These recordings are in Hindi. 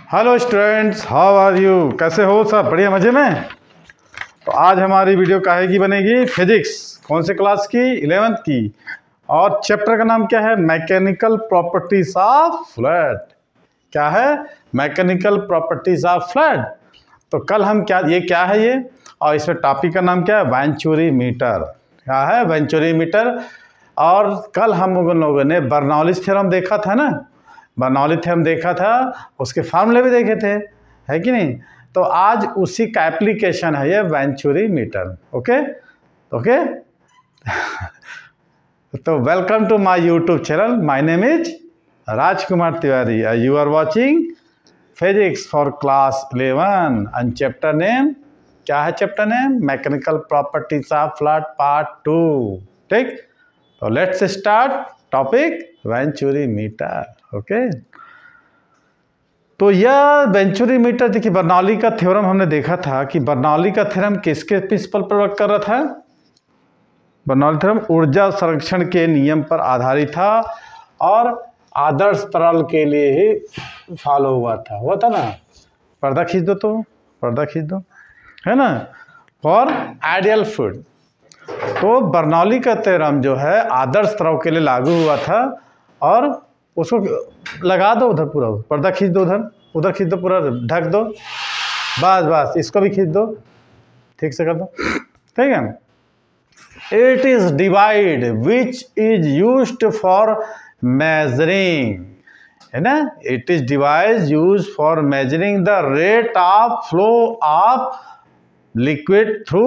Hello students, how are you? कैसे हो सब? बढ़िया, मज़े में? तो आज हमारी वीडियो काहे की बनेगी? फिजिक्स। कौन से क्लास की? 11th की। और चैप्टर का नाम क्या है? Mechanical properties of fluid. क्या है? Mechanical properties of fluid. तो कल हम क्या है ये, और इसमें टॉपिक का नाम क्या है? Venturi metre. क्या है? Venturi metre. और कल हम लोगों ने बर्नौलीज थ्योरम देखा था ना, बर्नौली थ्योरम देखा था, उसके फार्मूले भी देखे थे, है कि नहीं? तो आज उसी का एप्लीकेशन है ये वेंचुरी मीटर। ओके ओके तो welcome to my YouTube channel. My name is Rajkumar Tiwari. You are watching physics for class 11 and chapter name क्या है? Chapter name mechanical properties of fluid part 2। ठीक, तो let's start topic venturi meter. Okay, तो यह वेंचुरी मीटर, देखिए बर्नौली का थ्योरम हमने देखा था कि बर्नौली का थ्योरम किसके प्रिंसिपल पर वर्क कर रहा था? बर्नौली थ्योरम ऊर्जा संरक्षण के नियम पर आधारित था और आदर्श तरल के लिए ही फॉलो हुआ था ना। पर्दा खींच दो, तो पर्दा खींच दो, है ना, फॉर आइडियल फ्लूइड। तो बर्नौली का थ्योरम जो है आदर्श तरल के लिए लागू हुआ था। और उसको लगा दो उधर, पूरा पर्दा खींच दो, उधर खींच दो, पूरा ढक दो, बस बस, इसको भी खींच दो, ठीक से कर दो, ठीक है। It is divide which is used for measuring, है ना। It is device use for measuring the rate of flow of liquid through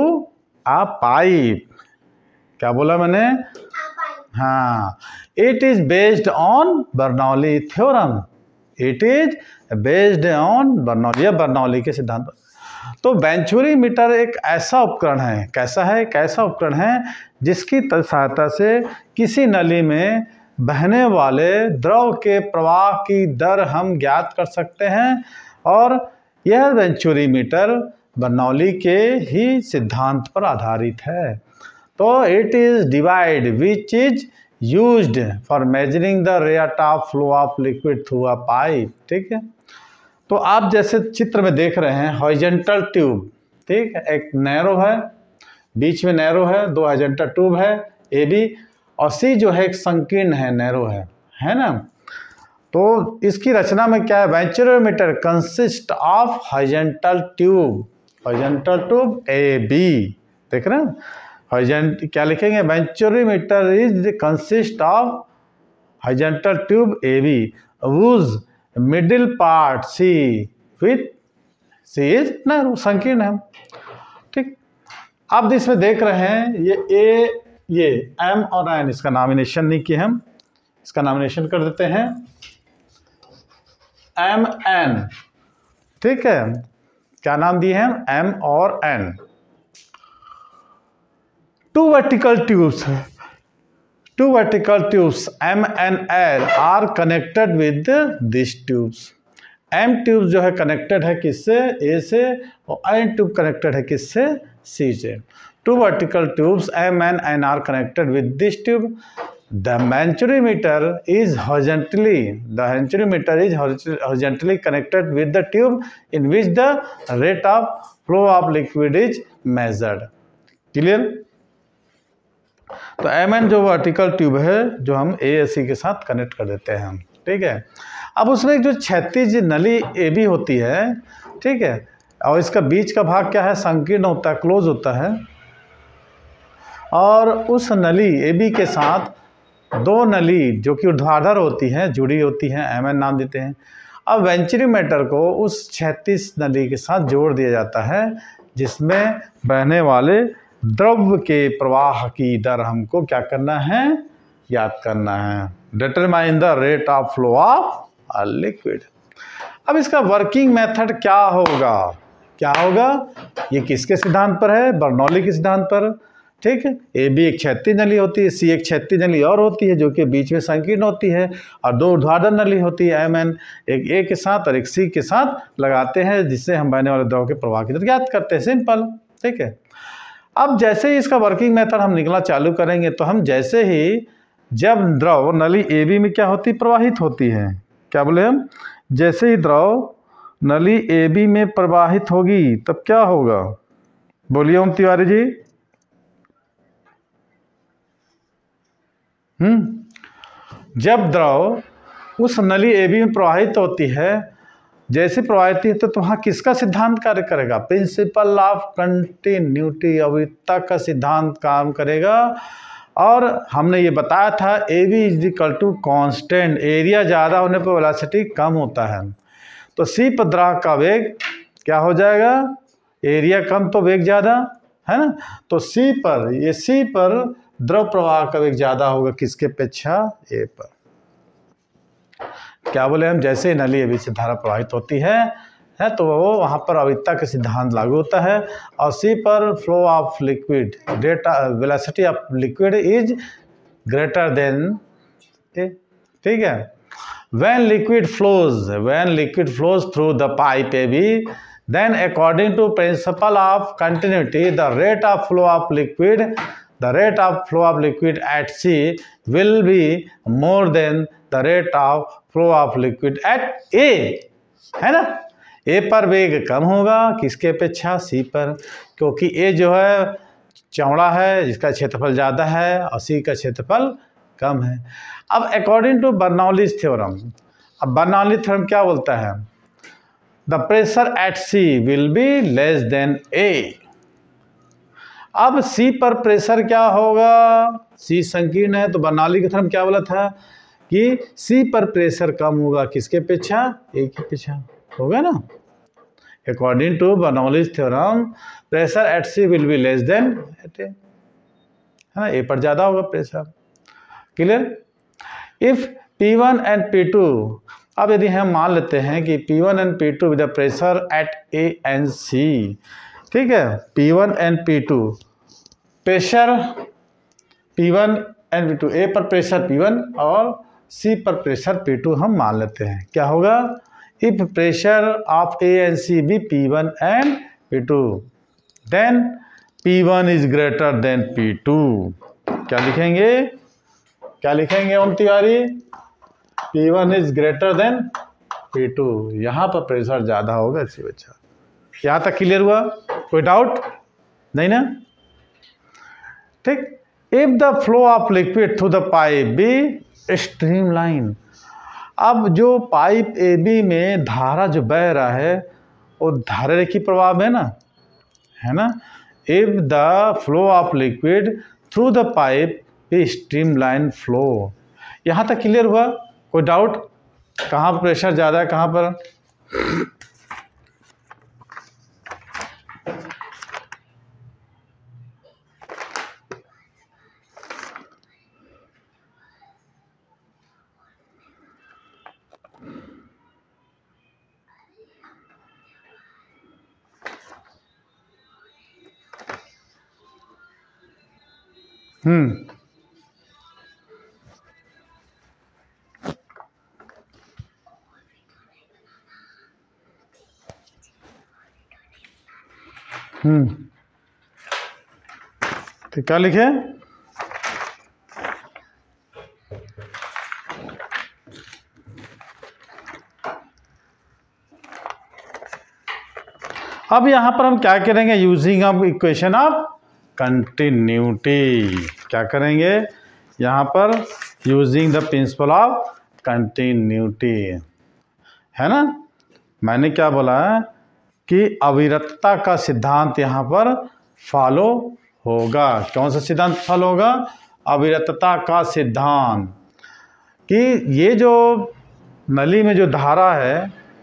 a pipe. क्या बोला मैंने? हाँ, it is based on Bernoulli theorem. It is based on Bernoulli, Bernoulli के सिद्धांत। तो वेंचुरी मीटर एक ऐसा उपकरण है, कैसा है? एक ऐसा उपकरण है जिसकी सहायता से किसी नली में बहने वाले द्रव के प्रवाह की दर हम ज्ञात कर सकते हैं। और यह वेंचुरी मीटर बर्नौली के ही सिद्धांत पर आधारित है। तो it is divide which is used for measuring the rate of flow of liquid through a pipe. ठीक है, तो आप जैसे चित्र में देख रहे हैं हॉरिजॉन्टल ट्यूब, ठीक है, एक नैरो है, बीच में नैरो है, दो हॉरिजॉन्टल ट्यूब है ए बी, और सी जो है एक संकीर्ण है, नैरो है ना। तो इसकी रचना में क्या है? Venturi meter consist of horizontal tube A B. देख रहे हैं क्या लिखेंगे? Venturi meter is consist of horizontal tube A B whose middle part C with C is narrow, संकीर्ण है। ठीक, अब इसमें देख रहे हैं ये ए, ये एम और एन, इसका नॉमिनेशन नहीं किए हम, इसका नॉमिनेशन कर देते हैं एम एन। ठीक है, क्या नाम दिए हैं? एम और N. Two vertical tubes M and L are connected with these tubes. M tube जो है कनेक्टेड है किससे? A से, और N ट्यूब कनेक्टेड है किससे? C से। Two vertical tubes M and N are connected with this tube. The Venturi meter is horizontally connected with the tube in which the rate of flow of liquid is measured. Clear? तो एम जो वर्टिकल ट्यूब है जो हम ए सी के साथ कनेक्ट कर देते हैं हम, ठीक है। अब उसमें जो क्षैतिज नली ए बी होती है, ठीक है, और इसका बीच का भाग क्या है? संकीर्ण होता है, क्लोज होता है। और उस नली ए बी के साथ दो नली जो कि ऊर्ध्वाधर होती हैं, जुड़ी होती हैं, एम एन नाम देते हैं। अब वेंचुरी मीटर को उस क्षैतिज नली के साथ जोड़ दिया जाता है जिसमें बहने वाले द्रव के प्रवाह की दर हमको क्या करना है? याद करना है। Determine the rate of flow of a liquid. अब इसका वर्किंग मेथड क्या होगा? ये किसके सिद्धांत पर है? बर्नौली के सिद्धांत पर। ठीक है, ए बी एक क्षैतिज नली होती है, सी एक क्षैतिज नली और होती है जो कि बीच में संकीर्ण होती है, और दो ऊर्ध्वाधर नली होती है एम एन, एक ए के साथ और एक सी के साथ लगाते हैं, जिससे हम बहने वाले द्रव के प्रवाह की दर ज्ञात करते हैं। सिंपल, ठीक है। अब जैसे ही इसका वर्किंग मेथड हम निकलना चालू करेंगे तो हम जैसे ही, जब द्रव नली ए बी में क्या होती? प्रवाहित होती है। क्या बोले हम? जैसे ही द्रव नली ए बी में प्रवाहित होगी तब क्या होगा? बोलिए ओम तिवारी जी। जब द्रव उस नली ए बी में प्रवाहित होती है, जैसे प्रवाहित होती है तो वहाँ किसका सिद्धांत कार्य करेगा? प्रिंसिपल ऑफ कंटिन्यूटी, अविरतता का सिद्धांत काम करेगा। और हमने ये बताया था A B is equal to constant, area ज़्यादा होने पर वेलोसिटी कम होता है। तो सी पर द्रव का वेग क्या हो जाएगा? एरिया कम तो वेग ज़्यादा, है ना। तो सी पर द्रव प्रवाह का वेग ज़्यादा होगा किसके अपेक्षा? ए पर। क्या बोले हम? जैसे नली ए बी से धारा प्रवाहित होती है तो वो वहाँ पर अविरतता का सिद्धांत लागू होता है। और सी पर flow of liquid, velocity of liquid is greater than A, ठीक है। when liquid flows through the pipe AB, then according to principle of continuity, the rate of flow of liquid at C will be more than the rate of flow of liquid at A, है ना। ए पर वेग कम होगा किसके अपेक्षा? सी पर, क्योंकि ए जो है चौड़ा है, जिसका क्षेत्रफल ज़्यादा है, और सी का क्षेत्रफल कम है। अब अकॉर्डिंग टू बर्नौलीज थ्योरम, अब बर्नौली थ्योरम क्या बोलता है? The pressure at C will be less than A. अब सी पर प्रेशर क्या होगा? सी संकीर्ण है, तो बर्नौली का थ्योरम क्या बोला था कि सी पर प्रेशर कम होगा किसके अपेक्षा? ए के अपेक्षा, होगा ना। According to Bernoulli's theorem pressure at C will be less than at A, है ना, ए पर ज़्यादा होगा pressure. Clear? If P1 and P2, अब यदि हम मान लेते हैं कि P1 and P2 with the pressure eight A and C, ठीक है, P1 and P2 pressure P1 and P2, A पर प्रेशर P1 और C पर प्रेशर P2 हम मान लेते हैं। क्या होगा? If pressure of A and C भी P1 and P2, then P1 is greater than P2। क्या लिखेंगे Om Tiwari? P1 is greater than P2, यहाँ पर प्रेशर ज़्यादा होगा इसी वजह। यहाँ तक क्लियर हुआ? कोई डाउट नहीं ना? ठीक। If the flow of liquid through the pipe B streamline, अब जो पाइप ए बी में धारा जो बह रहा है वो धारा रेखी प्रवाह में है ना। If the flow of liquid through the pipe B streamline flow, यहाँ तक क्लियर हुआ? कोई डाउट? कहाँ प्रेशर ज़्यादा है, कहाँ पर? तो क्या लिखे? अब यहाँ पर हम क्या करेंगे? Using of equation of continuity. क्या करेंगे यहाँ पर? Using the principle of continuity, है ना। मैंने क्या बोला है कि अविरतता का सिद्धांत यहाँ पर फॉलो होगा। कौन सा सिद्धांत फॉलो होगा? अविरतता का सिद्धांत। कि ये जो नली में जो धारा है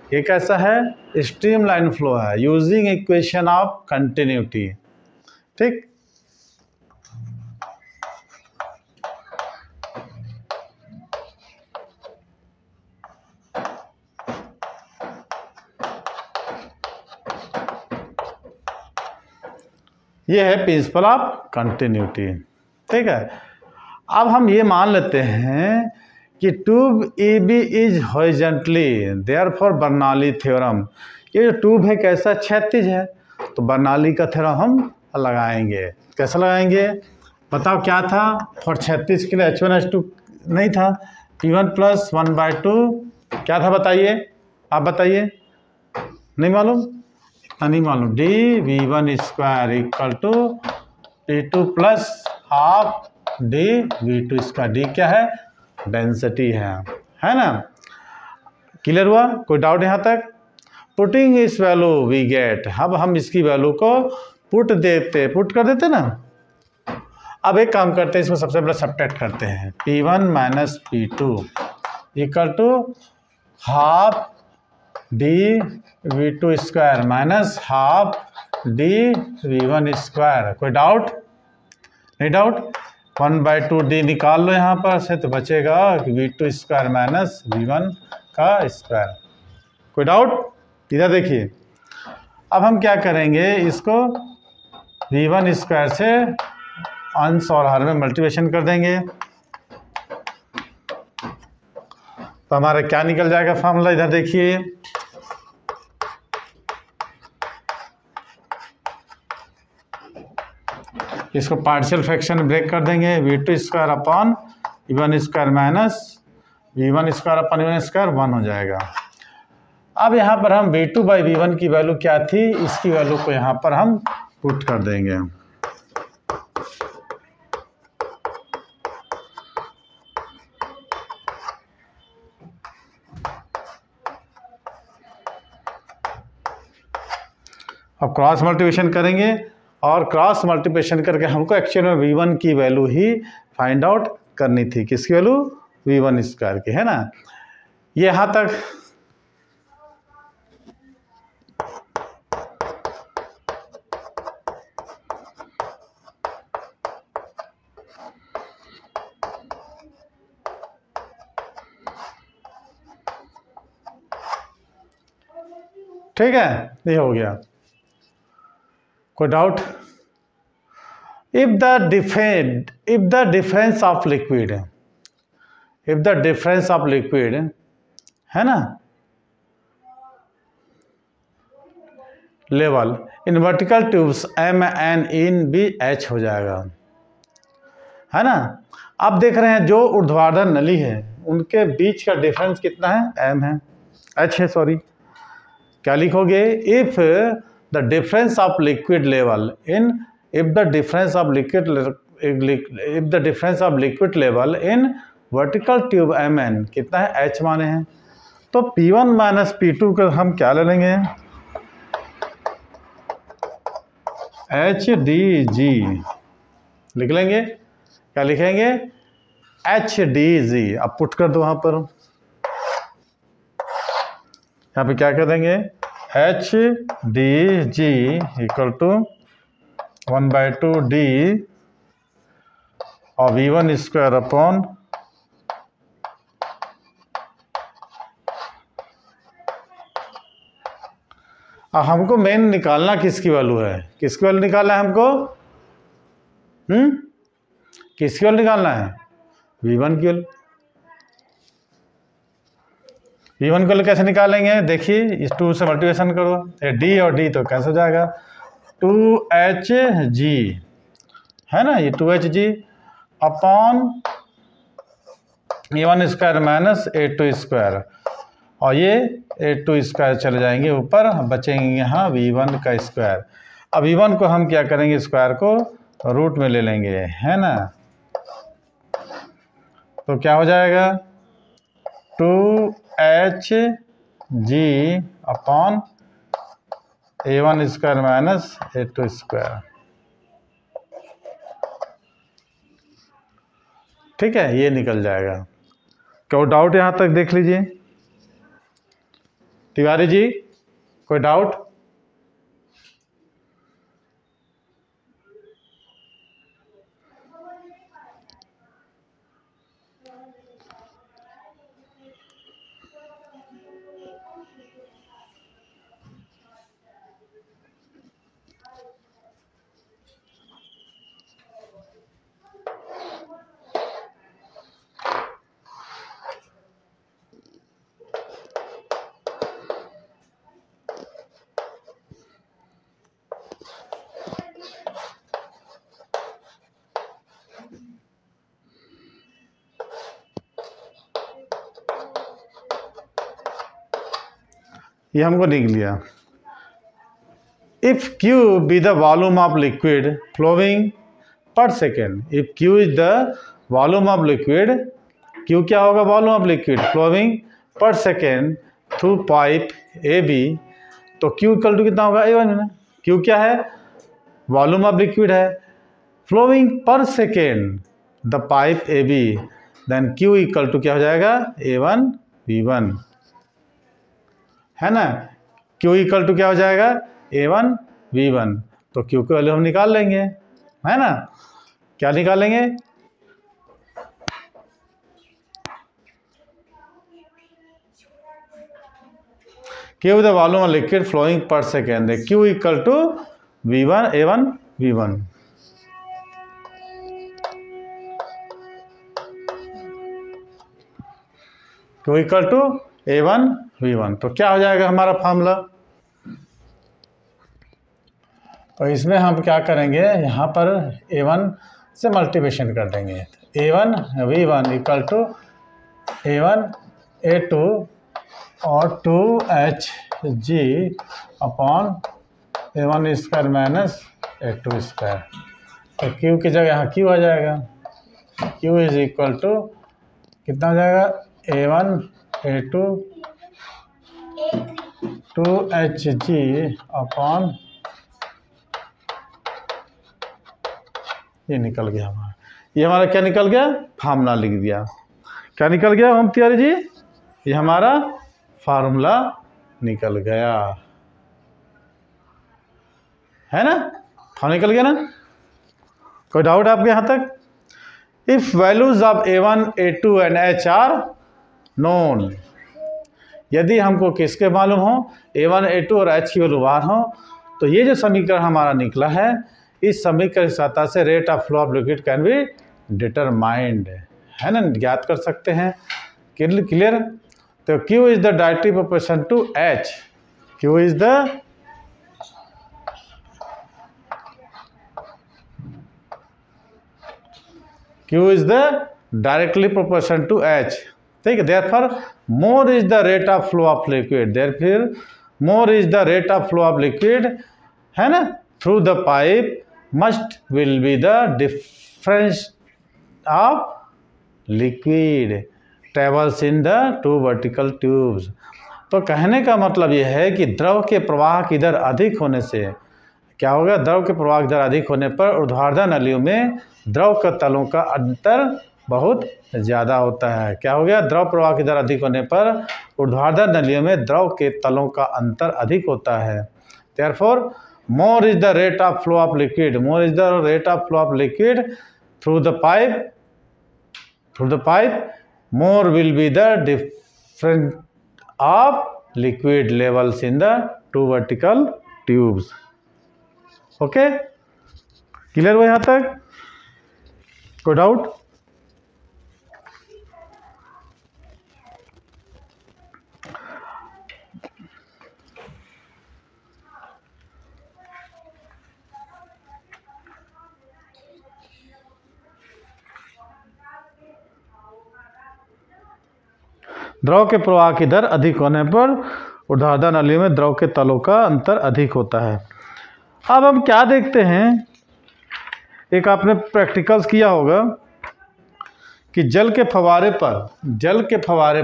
ये कैसा है? स्ट्रीमलाइन फ्लो है, यूजिंग इक्वेशन ऑफ कंटिन्यूटी। ठीक। ये है प्रिंसिपल ऑफ कंटिन्यूटी। ठीक है। अब हम ये मान लेते हैं कि tube A B is horizontally, therefore Bernoulli theorem, ये जो ट्यूब है कैसा? क्षैतिज है, तो बर्नौली का थ्योरम हम लगाएंगे। कैसा लगाएंगे बताओ? क्या था फॉर क्षैतिज के लिए? H1H2 नहीं था, P1 + 1/2 क्या था बताइए, आप बताइए। नहीं मालूम, इतना नहीं मालूम। D we one square equal to T two plus half D we two square. D क्या है? डेंसिटी है ना। क्लियर हुआ? कोई डाउट यहाँ तक? पुटिंग इस वैल्यू वी गेट, अब हम इसकी वैल्यू को पुट कर देते ना। अब एक काम करते हैं, इसमें सबसे पहले सब्ट्रैक्ट करते हैं। P1 minus P2 equal to half D we two square minus half D we one square. कोई डाउट? नहीं डाउट। 1/2 डी निकाल लो यहाँ पर से, तो बचेगा v two square minus v one का स्क्वायर। कोई डाउट? इधर देखिए, अब हम क्या करेंगे, इसको वी वन स्क्वायर से अंश और हर में मल्टीप्लिकेशन कर देंगे, तो हमारा क्या निकल जाएगा फॉर्मूला? इधर देखिए, इसको पार्शियल फ्रैक्शन ब्रेक कर देंगे। V two square upon v one square minus v one square upon v one square 1 हो जाएगा। अब यहाँ पर हम v2 बाई वी वन की वैल्यू क्या थी, इसकी वैल्यू को यहाँ पर हम पुट कर देंगे। अब क्रॉस मल्टीप्लिकेशन करेंगे, और क्रॉस मल्टीप्लिकेशन करके हमको एक्चुअल में v1 की वैल्यू ही फाइंड आउट करनी थी। किसकी वैल्यू? v1 स्क्वायर की, है ना। ये यहाँ तक ठीक है, ये हो गया। कोई doubt? If the difference of liquid, है ना, level in vertical tubes M N in B H हो जाएगा, है ना। अब देख रहे हैं जो ऊर्ध्वाधर नली है उनके बीच का डिफरेंस कितना है? एम है, एच है, सॉरी। क्या लिखोगे? If the difference of liquid level in level in vertical tube M N कितना है? एच माने हैं। तो P1 माइनस P2 को हम क्या ले लेंगे? एच डी जी लिख लेंगे। क्या लिखेंगे? एच डी जी। अब पुट कर दो वहाँ पर, यहाँ पे क्या कर देंगे? H d g equal to 1/2 d और वी वन स्क्वायर अपॉन अब हमको मेन निकालना किसकी वैल्यू है? किसकी वैल्यू निकालना है हमको? किसकी वैल्यू निकालना है? V1 की वैल्यू। V1 की वैल्यू कैसे निकालेंगे? देखिए, इस 2 से मल्टीप्लिकेशन करो, ये D और D तो कैसे हो जाएगा? 2HG, है ना, ये 2HG upon A1 square minus A2 square, और ये A2 स्क्वायर चले जाएंगे ऊपर, बचेंगे यहाँ V1 का स्क्वायर। अब V1 को हम क्या करेंगे? स्क्वायर को रूट में ले लेंगे, है ना। तो क्या हो जाएगा? 2HG upon A1 square minus A2 square. ठीक है, ये निकल जाएगा। कोई डाउट यहाँ तक? देख लीजिए तिवारी जी, कोई डाउट? ये हमको लिख लिया। If Q be the volume of liquid flowing per second, if Q is the volume of liquid, Q क्या होगा, volume of liquid flowing per second through pipe A B, तो Q इक्वल टू कितना होगा, A1 है। Q क्या है, वॉल्यूम ऑफ लिक्विड है, flowing per second the pipe A B, then Q equal to क्या हो जाएगा, A1 V1, है ना। Q इक्वल टू क्या हो जाएगा, A1 V1, तो Q की वैल्यू हम निकाल लेंगे, है ना। क्या निकालेंगे, Q the volume of liquid flowing per second, Q equal to V1 A1 V1। Q equal to A1 V1, तो क्या हो जाएगा हमारा फॉर्मूला। तो इसमें हम क्या करेंगे, यहाँ पर A1 से मल्टीप्लिकेशन कर देंगे, A1 V1 equal to A1 A2 और 2Hg upon A1 square minus A2 square, तो Q की जगह यहाँ Q आ जाएगा, Q इज इक्वल टू कितना हो जाएगा, A1 A2 2Hg अपॉन, ये निकल गया हमारा, ये हमारा क्या निकल गया, फार्मूला लिख दिया। क्या निकल गया ओम तिवारी जी, ये हमारा फार्मूला निकल गया, है ना, फार्मूला निकल गया ना। कोई डाउट आपके यहाँ तक। If values of A1 A2 and H are known, यदि हमको किसके मालूम हो, A1 A2 और H की वैल्यू बाहर हो, तो ये जो समीकरण हमारा निकला है, इस समीकरण की सहायता से rate of flow of liquid can be determined, है ना, ज्ञात कर सकते हैं। क्लियर। तो Q is the directly proportion to H, Q is the directly proportion to H, ठीक है। Therefore more is the rate of flow of liquid, therefore more is the rate of flow of liquid, है ना, through the pipe must will be the difference of liquid travels in the two vertical tubes। तो कहने का मतलब यह है कि द्रव के प्रवाह की दर अधिक होने से क्या होगा, द्रव के प्रवाह की दर अधिक होने पर ऊर्ध्वाधर नलियों में द्रव के तलों का अंतर बहुत ज़्यादा होता है। क्या हो गया, द्रव प्रवाह की दर अधिक होने पर ऊर्ध्वाधर नलियों में द्रव के तलों का अंतर अधिक होता है। Therefore more is the rate of flow of liquid, more is the rate of flow of liquid through the pipe, more will be the difference of liquid levels in the two vertical tubes। Okay, clear हुआ यहाँ तक, कोई डाउट। द्रव के प्रवाह की दर अधिक होने पर ऊर्ध्वाधर नलियों में द्रव के तलों का अंतर अधिक होता है। अब हम क्या देखते हैं, एक आपने प्रैक्टिकल्स किया होगा कि जल के फव्वारे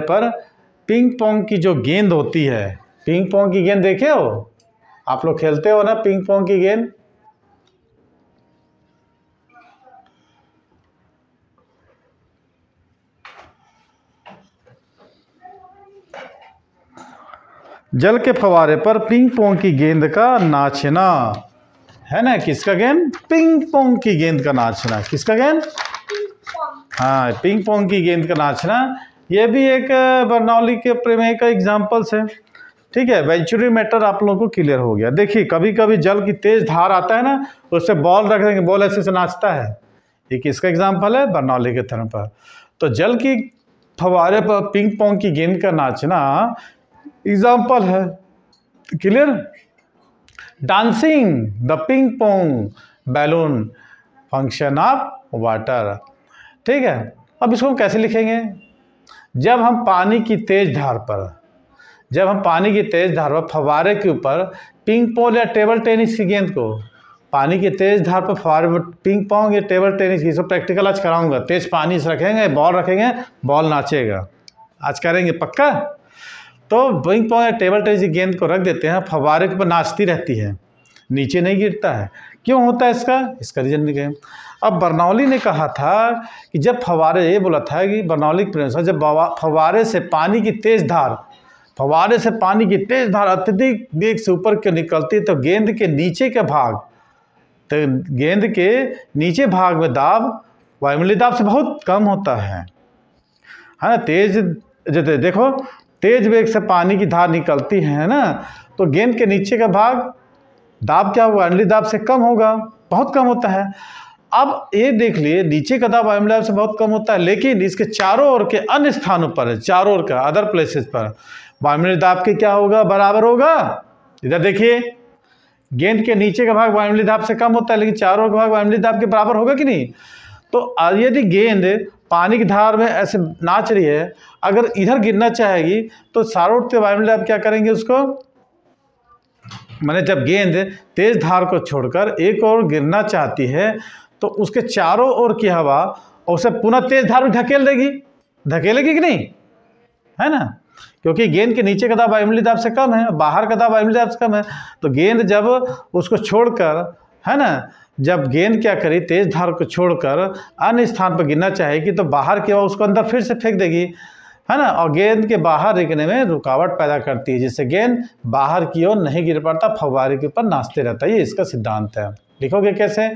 पर पिंग पोंग की जो गेंद होती है, पिंग पोंग की गेंद देखे हो आप लोग, खेलते हो ना पिंग पोंग की गेंद। जल के फव्वारे पर पिंग पोंग की गेंद का नाचना, है ना, किसका गेंद, पिंग पोंग की गेंद का नाचना, किसका गेंद, हाँ पिंग पोंग की गेंद का नाचना। ये भी एक बर्नौली के प्रमेय का एग्जाम्पल्स है, ठीक है। वेंचुरी मैटर आप लोगों को क्लियर हो गया। देखिए कभी कभी जल की तेज धार आता है ना, उससे बॉल रख देंगे, बॉल ऐसे से नाचता है, ये किसका एग्जाम्पल है, बर्नौली के थ्योरम पर। तो जल की फव्वारे पर पिंग पोंग की गेंद का नाचना एग्जाम्पल है, clear. Dancing the ping pong balloon function of water, ठीक है। अब इसको हम कैसे लिखेंगे, जब हम पानी की तेज धार पर जब हम पानी की तेज धार पर फव्वारे के ऊपर पिंग पॉन्ग या टेबल टेनिस की गेंद को, पानी की तेज धार पर फव्वारे पर पिंग पॉन्ग या टेबल टेनिस की, सब प्रैक्टिकल आज कराऊंगा। तेज पानी से रखेंगे, बॉल रखेंगे, बॉल नाचेगा, आज करेंगे पक्का। तो पिंग पॉन्ग या टेबल टेनिस की गेंद को रख देते हैं, फव्वारे के ऊपर नाचती रहती है, नीचे नहीं गिरता है। क्यों होता है इसका रीजन नहीं। अब बर्नौली ने कहा था कि जब फव्वारे, ये बोला था कि बर्नौली के प्रिंसिपल, जब फव्वारे से पानी की तेज धार अत्यधिक वेग से ऊपर क्यों निकलती है तो गेंद के नीचे के भाग, तो गेंद के नीचे भाग में दाब वायुमंडलीय दाब से बहुत कम होता है ना। तेज देखो, तेज वेग से पानी की धार निकलती है ना, तो गेंद के नीचे का भाग दाब क्या होगा, वायुमंडलीय दाब से कम होगा, बहुत कम होता है। अब ये देख लिए, नीचे का दाब वायुमंडलीय दाब से बहुत कम होता है, लेकिन इसके चारों ओर के अन्य स्थानों पर, चारों ओर का अदर प्लेसेस पर वायुमंडलीय दाब के क्या होगा, बराबर होगा। इधर देखिए, गेंद के नीचे का भाग वायुमंडलीय दाब से कम होता है, लेकिन चारों ओर का भाग वायुमंडलीय दाब के बराबर होगा कि नहीं। तो यदि गेंद पानी की धार में ऐसे नाच रही है, अगर इधर गिरना चाहेगी तो चारों ओर से वायुमंडलीय दाब क्या करेंगे उसको, माने जब गेंद तेज धार को छोड़कर एक और गिरना चाहती है तो उसके चारों ओर की हवा उसे पुनः तेज धार में धकेलेगी कि नहीं, है ना, क्योंकि गेंद के नीचे का दाब वायुमंडलीय दाब से कम है, बाहर का दाब वायुमंडलीय दाब से कम है। तो गेंद जब उसको छोड़कर, है ना, जब गेंद क्या करी, तेज धार को छोड़कर अन्य स्थान पर गिरना चाहेगी तो बाहर की हवा उसको अंदर फिर से फेंक देगी, है ना, और गेंद के बाहर गिरने में रुकावट पैदा करती है, जिससे गेंद बाहर की ओर नहीं गिर पाता, फव्वारे के ऊपर नाचते रहता है। ये इसका सिद्धांत है। लिखोगे कैसे,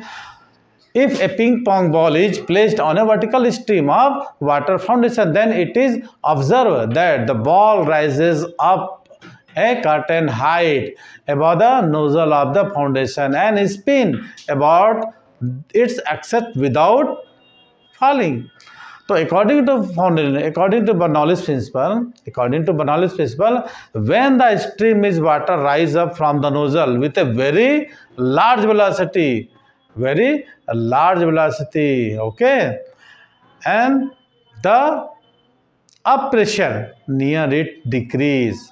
If a ping pong ball is placed on a vertical stream of water foundation, then it is observed that the ball rises up a certain height above the nozzle of the foundation and spin about its axis without falling. So according to Bernoulli's principle, when the stream is water rise up from the nozzle with a very large velocity, okay, and the up pressure near it decrease.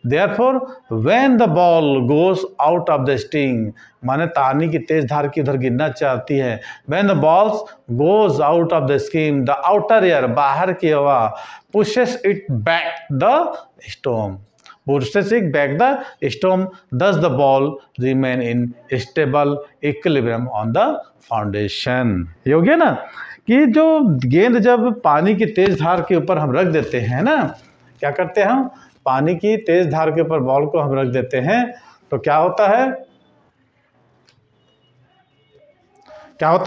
Therefore, when the ball goes out of the string, माने तानी की तेज धार की उधर गिरना चाहती है, when the ball goes out of the stream, the outer air, बाहर की हवा, pushes it back the stone. Thus the ball remain in stable equilibrium on the foundation. ये हो गया ना कि जो गेंद जब पानी की तेज धार के ऊपर हम रख देते हैं ना, क्या करते हैं हम, पानी की तेज धार के ऊपर बॉल को हम रख देते हैं तो क्या होता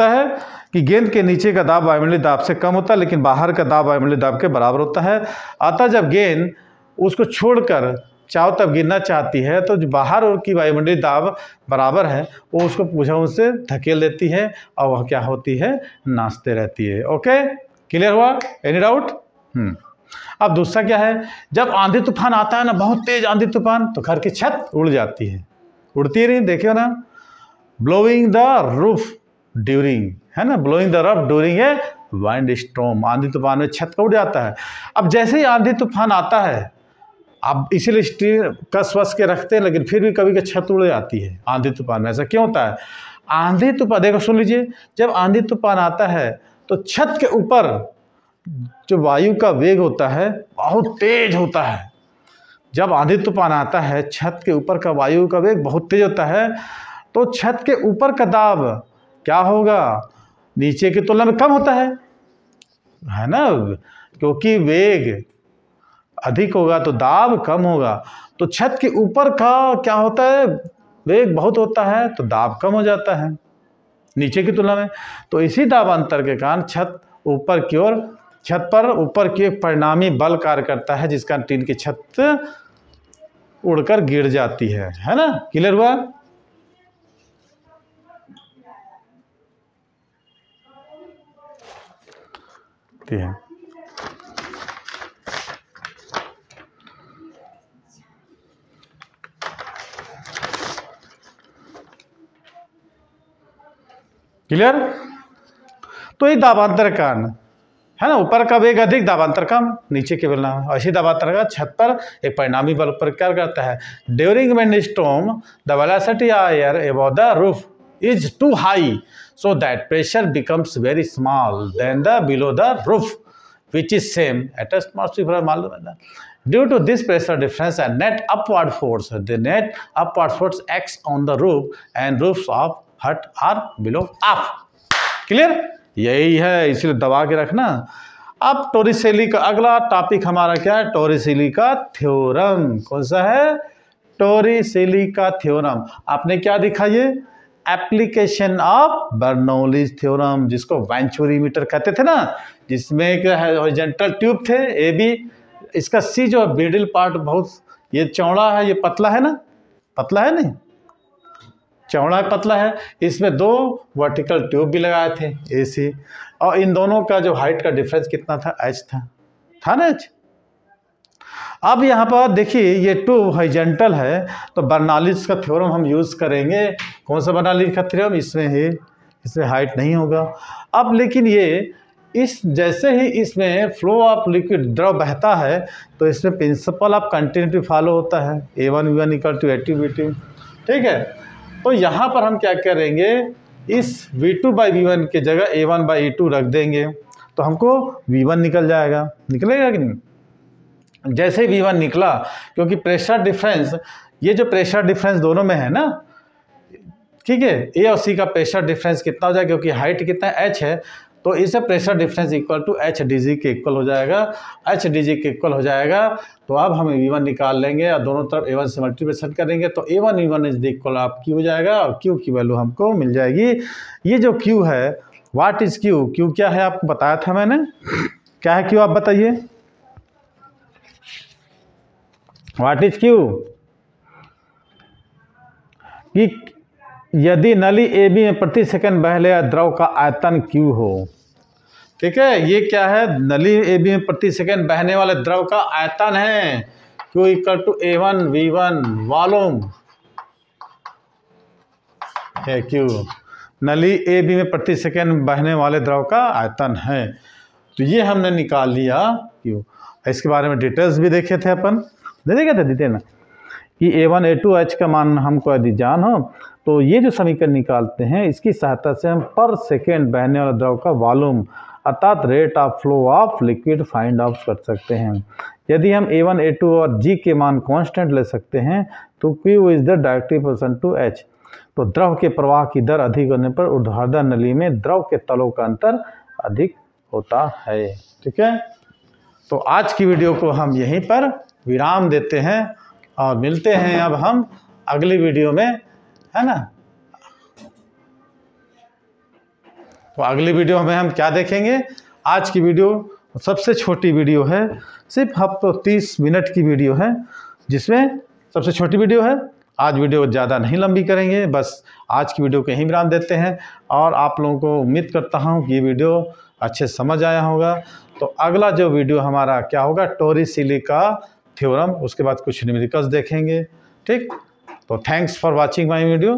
है कि गेंद के नीचे का दाब वायुमंडलीय दाब से कम होता है, लेकिन बाहर का दाब वायुमंडलीय दाब के बराबर होता है। अतः जब गेंद उसको छोड़कर चारों तरफ गिरना चाहती है तो जो बाहर और की वायुमंडलीय दाब बराबर है वो उसको भुजाओं से धकेल देती है और वह क्या होती है, नाचते रहती है। ओके, क्लियर हुआ, एनी डाउट? अब दूसरा क्या है, जब आंधी तूफान आता है ना, बहुत तेज आंधी तूफान, तो घर की छत उड़ जाती है, उड़ती रही, देखियो ना, ब्लोइंग द रूफ ड्यूरिंग, है ना, blowing the roof during a wind storm, आंधी तूफान में छत का उड़ जाता है। अब जैसे ही आंधी तूफान आता है, अब इसीलिए स्टील कस वस के रखते हैं, लेकिन फिर भी कभी कभी छत उड़ जाती है आंधी तूफान में। ऐसा क्यों होता है? आंधी तूफान, देखो सुन लीजिए, जब आंधी तूफान आता है तो छत के ऊपर जो वायु का वेग होता है बहुत तेज होता है। जब आंधी तूफान आता है, छत के ऊपर का वायु का वेग बहुत तेज होता है, तो छत के ऊपर का दाब क्या होगा, नीचे की तुलना में कम होता है ना, क्योंकि वेग अधिक होगा तो दाब कम होगा। तो छत के ऊपर का क्या होता है, वेग बहुत होता है तो दाब कम हो जाता है नीचे की तुलना में। तो इसी दाब अंतर के कारण छत पर ऊपर की एक परिणामी बल कार्य करता है, जिसका टीन की छत उड़कर गिर जाती है ना। क्लियर हुआ? ठीक है। क्लियर? तो ये दाबांतर कारण है ना, ऊपर का वेग अधिक, दाबांतर कम, नीचे के बेलनामा। ऐसी दाबांतर का छत पर एक परिणामी बल पर क्या करता है, during wind storm the velocity of air above the roof is too high so that pressure becomes very small than the below the roof which is same at atmosphere मालूम है ना। Due to this pressure difference and net upward force, the net upward force acts on the roof and roofs of hut are below off। Clear, यही है, इसलिए दबा के रखना। अब टोरिसेली का अगला टॉपिक हमारा क्या है, टोरिसेली का थ्योरम। कौन सा है, टोरिसेली का थ्योरम। आपने क्या दिखा, ये एप्लीकेशन ऑफ बर्नौलीज थ्योरम, जिसको वेंचुरीमीटर कहते थे ना, जिसमें एक हॉरिजॉन्टल ट्यूब थे ए बी, इसका सी जो मिडिल पार्ट बहुत ये चौड़ा है, ये पतला है ना, पतला है नहीं, चौड़ा है पतला है, इसमें दो वर्टिकल ट्यूब भी लगाए थे ए सी, और इन दोनों का जो हाइट का डिफरेंस कितना था, एच था ना एच। अब यहाँ पर देखिए ये ट्यूब हॉरिजॉन्टल है, तो बर्नौलीज का थ्योरम हम यूज़ करेंगे। कौन सा बर्नौलीज का थ्योरम, इसमें है, इसमें हाइट नहीं होगा। अब लेकिन ये इस जैसे ही इसमें फ्लो ऑफ लिक्विड द्रव बहता है, तो इसमें प्रिंसिपल ऑफ कंटिन्यूटी फॉलो होता है, A1 V1 equal to A2 V2। ठीक है, तो यहाँ पर हम क्या करेंगे, इस V2 बाई V1 की जगह A1 बाई A2 रख देंगे, तो हमको V1 निकल जाएगा, निकलेगा कि नहीं। जैसे V1 निकला, क्योंकि प्रेशर डिफरेंस, ये जो प्रेशर डिफरेंस दोनों में है ना, ठीक है, ए और सी का प्रेशर डिफरेंस कितना हो जाएगा, क्योंकि हाइट कितना एच है, तो इसे pressure difference equal to h d g के इक्वल हो जाएगा, एच डी जी के इक्वल हो जाएगा। तो अब हम V1 निकाल लेंगे और दोनों तरफ A1 से मल्टीप्लिकेशन करेंगे, तो A1 V1 is the equal आप Q हो जाएगा, और Q की वैल्यू हमको मिल जाएगी। ये जो Q है, व्हाट इज Q, Q क्या है आपको बताया था मैंने, क्या है Q आप बताइए, व्हाट इज Q, कि यदि नली ए बी में प्रति सेकंड बह रहे द्रव का आयतन Q हो। ठीक है, ये क्या है, नली ए बी में प्रति सेकंड बहने वाले द्रव का आयतन है, Q equal to A1 V1 volume है Q, नली ए बी में प्रति सेकंड बहने वाले द्रव का आयतन है। तो ये हमने निकाल लिया Q। इसके बारे में डिटेल्स भी देखे थे अपन, देखे थे डिटेल ना, कि A1 A2 H का मान हमको यदि जान हो, तो ये जो समीकरण निकालते हैं, इसकी सहायता से हम पर सेकेंड बहने वाले द्रव का वॉल्यूम अर्थात rate of flow of liquid find out कर सकते हैं। यदि हम A1 A2 और G के मान कांस्टेंट ले सकते हैं, तो Q is the directly proportional to H। तो द्रव के प्रवाह की दर अधिक होने पर ऊर्ध्वाधर नली में द्रव के तलों का अंतर अधिक होता है। ठीक है, तो आज की वीडियो को हम यहीं पर विराम देते हैं और मिलते हैं अब हम अगली वीडियो में, है ना। तो अगली वीडियो में हम क्या देखेंगे, आज की वीडियो सबसे छोटी वीडियो है, सिर्फ हम तो 30 मिनट की वीडियो है, जिसमें सबसे छोटी वीडियो है। आज वीडियो ज़्यादा नहीं लंबी करेंगे, बस आज की वीडियो को यहीं विराम देते हैं, और आप लोगों को उम्मीद करता हूँ कि ये वीडियो अच्छे समझ आया होगा। तो अगला जो वीडियो हमारा क्या होगा, टोरिसेली का थ्योरम, उसके बाद कुछ न्यूमेरिकल्स देखेंगे। ठीक, तो thanks for watching my video.